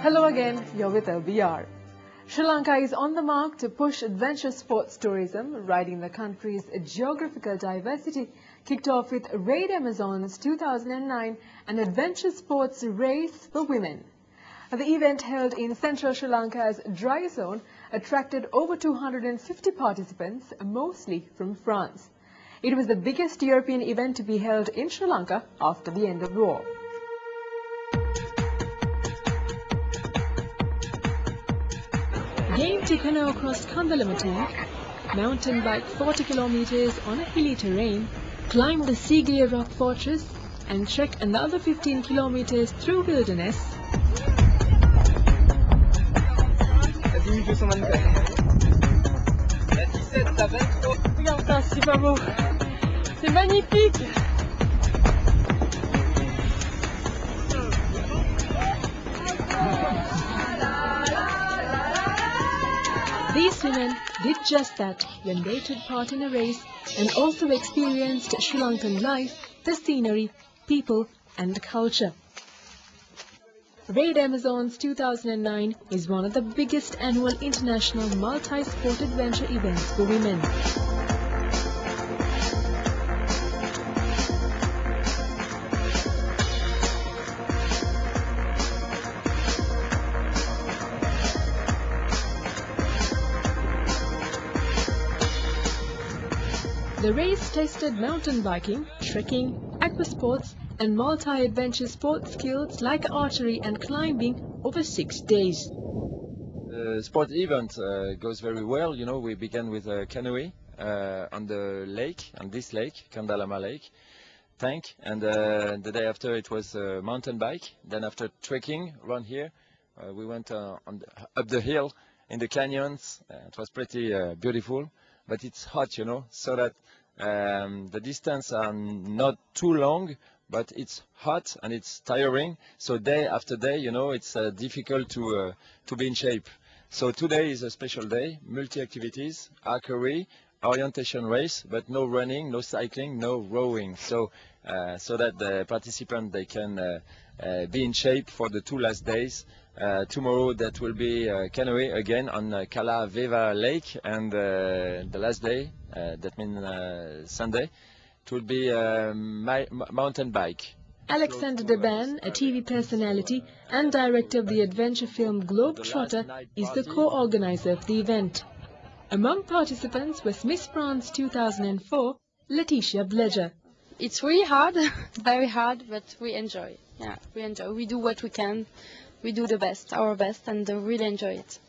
Hello again, you're with LBR. Sri Lanka is on the mark to push adventure sports tourism, riding the country's geographical diversity. Kicked off with Raid Amazons 2009, an adventure sports race for women. The event, held in central Sri Lanka's dry zone, attracted over 250 participants, mostly from France. It was the biggest European event to be held in Sri Lanka after the end of the war. Game to canoe across Kandalamati, mountain bike 40 kilometers on a hilly terrain, climb the Siglia rock fortress and trek another 15 kilometers through wilderness. Regarde ça, c'est pas beau. C'est magnifique. These women did just that when they took part in a race and also experienced Sri Lankan life, the scenery, people and culture. Raid Amazons 2009 is one of the biggest annual international multi-sport adventure events for women. The race tested mountain biking, trekking, aquasports and multi-adventure sports skills like archery and climbing over 6 days. The sport event goes very well. You know, we began with a canoe on the lake, on this lake, Kandalama Lake, tank, and the day after it was a mountain bike. Then after trekking around here, we went up the hill in the canyons. It was pretty beautiful, but it's hot, you know, so that the distance are not too long, but it's hot and it's tiring. So day after day, you know, it's difficult to be in shape. So today is a special day, multi-activities, archery, orientation race, but no running, no cycling, no rowing. So so that the participants, they can be in shape for the 2 last days. Tomorrow that will be canoe again on Kala Veva Lake, and the last day, that means Sunday, it will be mountain bike. Alexander Deban, a TV personality and director of the adventure film Globetrotter, is the co-organizer of the event. Among participants was Miss France 2004, Letitia Bleger. It's really hard, very hard, but we enjoy. Yeah, we enjoy. We do what we can. We do the best, our best, and really enjoy it.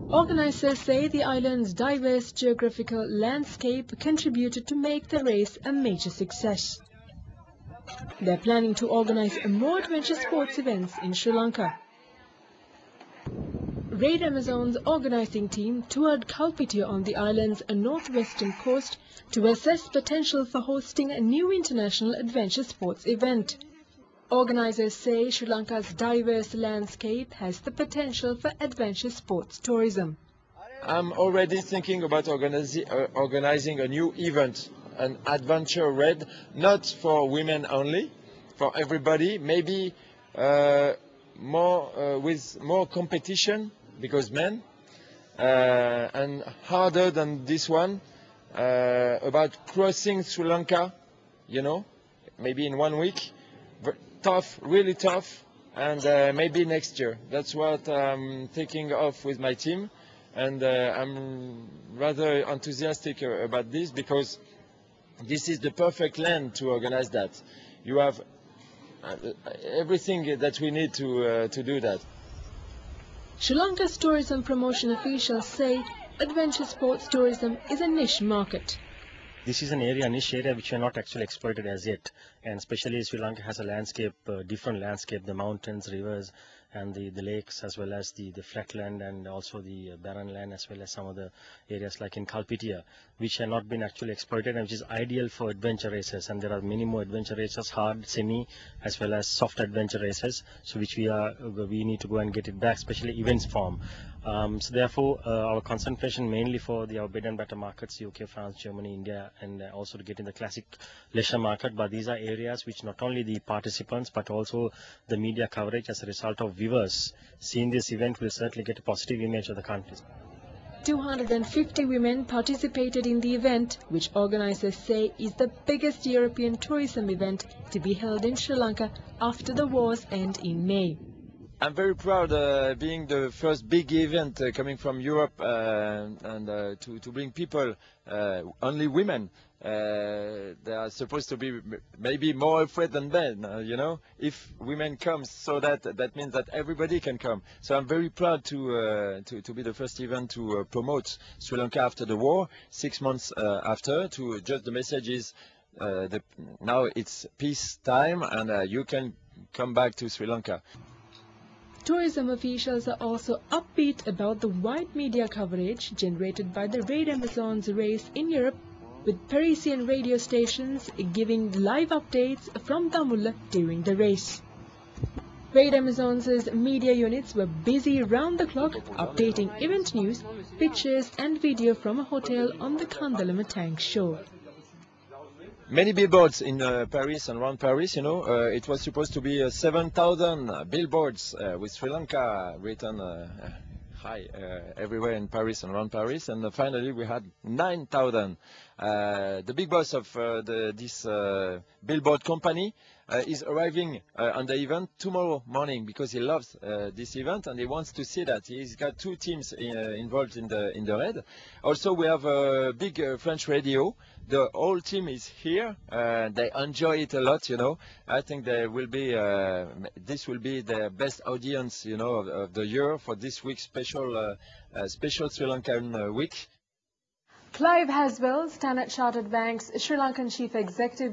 Organizers say the island's diverse geographical landscape contributed to make the race a major success. They're planning to organize more adventure sports events in Sri Lanka. Raid Amazons organizing team toured Kalpitiya on the island's northwestern coast to assess potential for hosting a new international adventure sports event. Organizers say Sri Lanka's diverse landscape has the potential for adventure sports tourism. I'm already thinking about organizing a new event, an adventure raid, not for women only, for everybody, maybe with more competition, because men, and harder than this one, about crossing Sri Lanka, you know, maybe in 1 week. Tough, really tough, and maybe next year. That's what I'm thinking of with my team, and I'm rather enthusiastic about this, because this is the perfect land to organize that. You have everything that we need to do that. Sri Lanka's tourism promotion officials say adventure sports tourism is a niche market. This is an area, niche area, which we are not actually exploited as yet, and especially Sri Lanka has a landscape, different landscape, the mountains, rivers, and the lakes, as well as the flatland and also the barren land, as well as some of the areas like in Kalpitiya, which have not been actually exploited and which is ideal for adventure races. And there are many more adventure races, hard, semi, as well as soft adventure races, so which we need to go and get it back, especially events form. So therefore, our concentration mainly for our bread and butter markets, UK, France, Germany, India, and also to get in the classic leisure market. But these are areas which not only the participants but also the media coverage as a result of viewers seeing this event will certainly get a positive image of the country. 250 women participated in the event, which organizers say is the biggest European tourism event to be held in Sri Lanka after the war's end in May. I'm very proud being the first big event coming from Europe and to bring people, only women. They are supposed to be maybe more afraid than men, you know, if women come, so that means that everybody can come. So I'm very proud to be the first event to promote Sri Lanka after the war, 6 months after. To just the message is now it's peace time and you can come back to Sri Lanka. Tourism officials are also upbeat about the wide media coverage generated by the Raid Amazons race in Europe, with Parisian radio stations giving live updates from Damulla during the race. Raid Amazons' media units were busy round the clock updating event news, pictures and video from a hotel on the Kandalama tank shore. Many billboards in Paris and around Paris, you know. It was supposed to be 7,000 billboards with Sri Lanka written high everywhere in Paris and around Paris, and finally we had 9,000. The big boss of this billboard company is arriving on the event tomorrow morning because he loves this event and he wants to see that. He's got 2 teams involved in the raid. Also, we have a big French radio. The whole team is here. They enjoy it a lot, you know. I think they will be. This will be the best audience, you know, of the year for this week's special Sri Lankan week. Clive Haswell, Standard Chartered Bank's Sri Lankan Chief Executive,